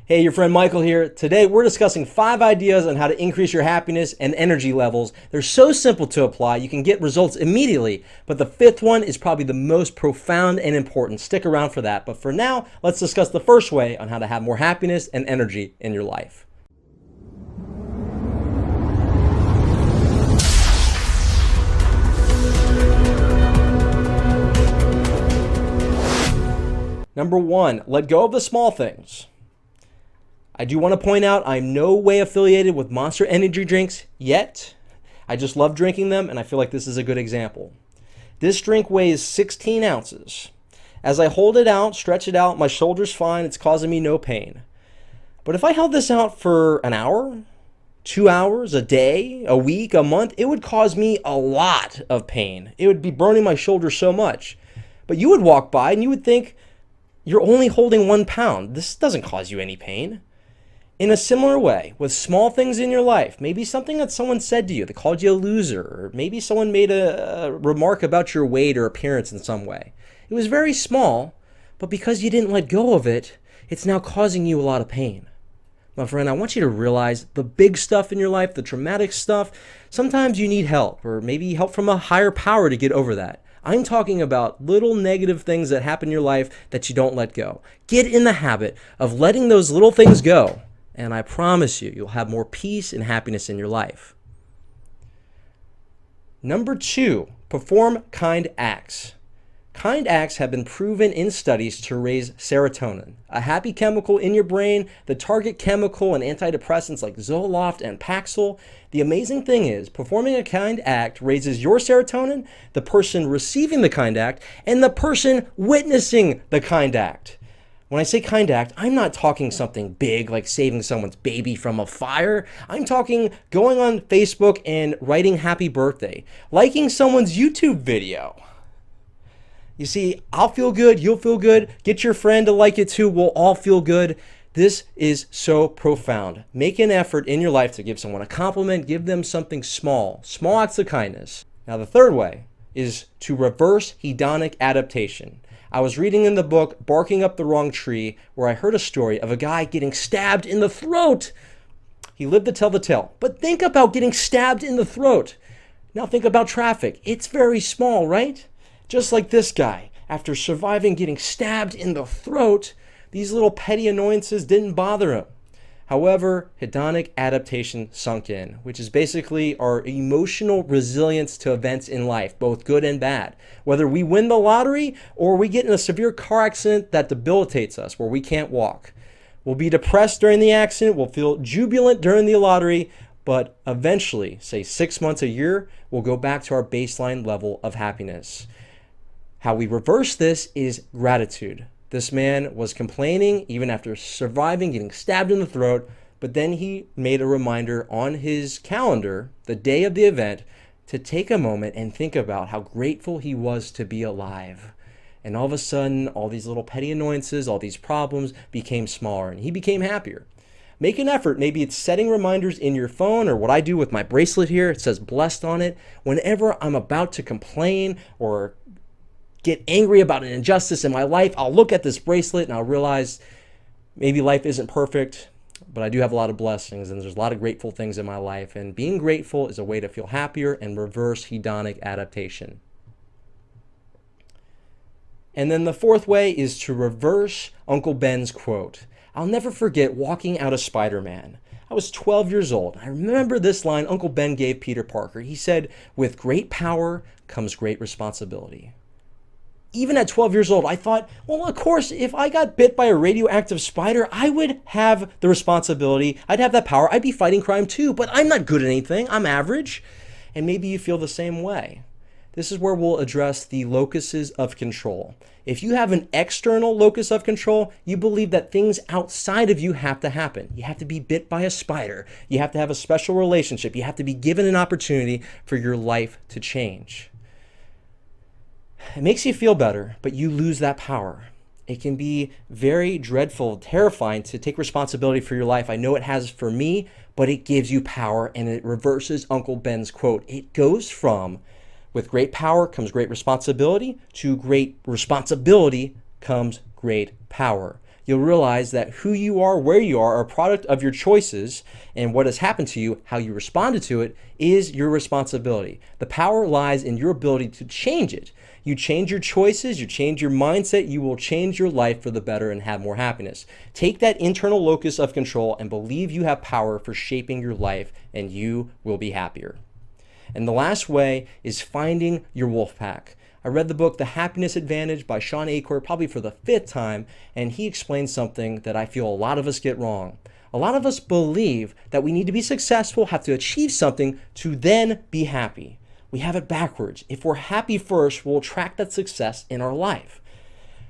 Hey, your friend Michael here. Today we're discussing 5 ideas on how to increase your happiness and energy levels. They're so simple to apply, you can get results immediately, but the 5th one is probably the most profound and important. Stick around for that. But for now, let's discuss the first way on how to have more happiness and energy in your life. Number 1, let go of the small things. I do want to point out I'm no way affiliated with Monster Energy drinks yet. I just love drinking them, and I feel like this is a good example. This drink weighs 16 ounces. As I hold it out, stretch it out, my shoulder's fine. It's causing me no pain. But if I held this out for an hour, 2 hours, a day, a week, a month, it would cause me a lot of pain. It would be burning my shoulder so much. But you would walk by and you would think, you're only holding 1 pound. This doesn't cause you any pain. In a similar way, with small things in your life, maybe something that someone said to you that called you a loser, or maybe someone made a remark about your weight or appearance in some way. It was very small, but because you didn't let go of it, it's now causing you a lot of pain. My friend, I want you to realize the big stuff in your life, the traumatic stuff, sometimes you need help, or maybe help from a higher power to get over that. I'm talking about little negative things that happen in your life that you don't let go. Get in the habit of letting those little things go. And I promise you, you'll have more peace and happiness in your life. Number 2, perform kind acts. Kind acts have been proven in studies to raise serotonin, a happy chemical in your brain, the target chemical in antidepressants like Zoloft and Paxil. The amazing thing is, performing a kind act raises your serotonin, the person receiving the kind act, and the person witnessing the kind act. When I say kind act, I'm not talking something big like saving someone's baby from a fire. I'm talking going on Facebook and writing happy birthday, liking someone's YouTube video. You see, I'll feel good, you'll feel good, get your friend to like it too, we'll all feel good. This is so profound. Make an effort in your life to give someone a compliment, give them something small acts of kindness. Now the third way is to reverse hedonic adaptation. I was reading in the book Barking Up the Wrong Tree, where I heard a story of a guy getting stabbed in the throat. He lived to tell the tale. But think about getting stabbed in the throat. Now think about traffic. It's very small, right? Just like this guy, after surviving getting stabbed in the throat, these little petty annoyances didn't bother him. However, hedonic adaptation sunk in, which is basically our emotional resilience to events in life, both good and bad. Whether we win the lottery or we get in a severe car accident that debilitates us, where we can't walk. We'll be depressed during the accident, we'll feel jubilant during the lottery, but eventually, say 6 months, a year, we'll go back to our baseline level of happiness. How we reverse this is gratitude. This man was complaining even after surviving, getting stabbed in the throat, but then he made a reminder on his calendar, the day of the event, to take a moment and think about how grateful he was to be alive. And all of a sudden, all these little petty annoyances, all these problems became smaller, and he became happier. Make an effort. Maybe it's setting reminders in your phone, or what I do with my bracelet here, it says blessed on it. Whenever I'm about to complain or get angry about an injustice in my life, I'll look at this bracelet and I'll realize maybe life isn't perfect, but I do have a lot of blessings and there's a lot of grateful things in my life. And being grateful is a way to feel happier and reverse hedonic adaptation. And then the 4th way is to reverse Uncle Ben's quote. I'll never forget walking out of Spider-Man. I was 12 years old. I remember this line Uncle Ben gave Peter Parker. He said, "With great power comes great responsibility." Even at 12 years old, I thought, well, of course, if I got bit by a radioactive spider, I would have the responsibility. I'd have that power. I'd be fighting crime too, but I'm not good at anything. I'm average. And maybe you feel the same way. This is where we'll address the locuses of control. If you have an external locus of control, you believe that things outside of you have to happen. You have to be bit by a spider. You have to have a special relationship. You have to be given an opportunity for your life to change. It makes you feel better, but you lose that power. It can be very dreadful, terrifying to take responsibility for your life. I know it has for me, but it gives you power and it reverses Uncle Ben's quote. It goes from, with great power comes great responsibility, to great responsibility comes great power. you'll realize that who you are, where you are a product of your choices, and what has happened to you, how you responded to it, is your responsibility. The power lies in your ability to change it. You change your choices, you change your mindset, you will change your life for the better and have more happiness. Take that internal locus of control and believe you have power for shaping your life, and you will be happier. And the last way is finding your wolf pack. I read the book The Happiness Advantage by Sean Achor probably for the 5th time, and he explains something that I feel a lot of us get wrong. A lot of us believe that we need to be successful, have to achieve something to then be happy. We have it backwards. If we're happy first, we'll attract that success in our life.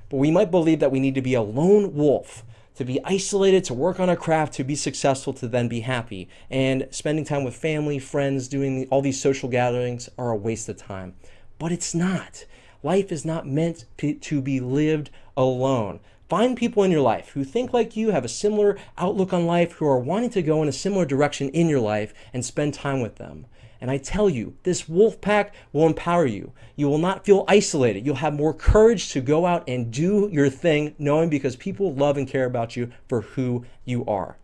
But we might believe that we need to be a lone wolf, to be isolated, to work on a craft, to be successful, to then be happy. And spending time with family, friends, doing all these social gatherings are a waste of time. But it's not. Life is not meant to be lived alone. Find people in your life who think like you, have a similar outlook on life, who are wanting to go in a similar direction in your life, and spend time with them. And I tell you, this wolf pack will empower you. You will not feel isolated. You'll have more courage to go out and do your thing, knowing because people love and care about you for who you are.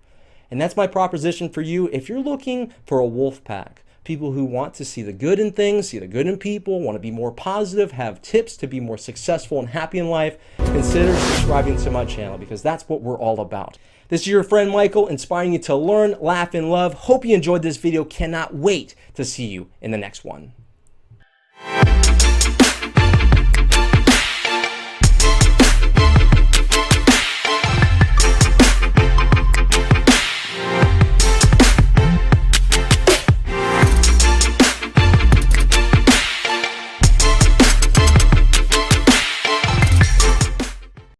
And that's my proposition for you. If you're looking for a wolf pack, people who want to see the good in things, see the good in people, want to be more positive, have tips to be more successful and happy in life, consider subscribing to my channel, because that's what we're all about. This is your friend Michael, inspiring you to learn, laugh, and love. Hope you enjoyed this video. Cannot wait to see you in the next one.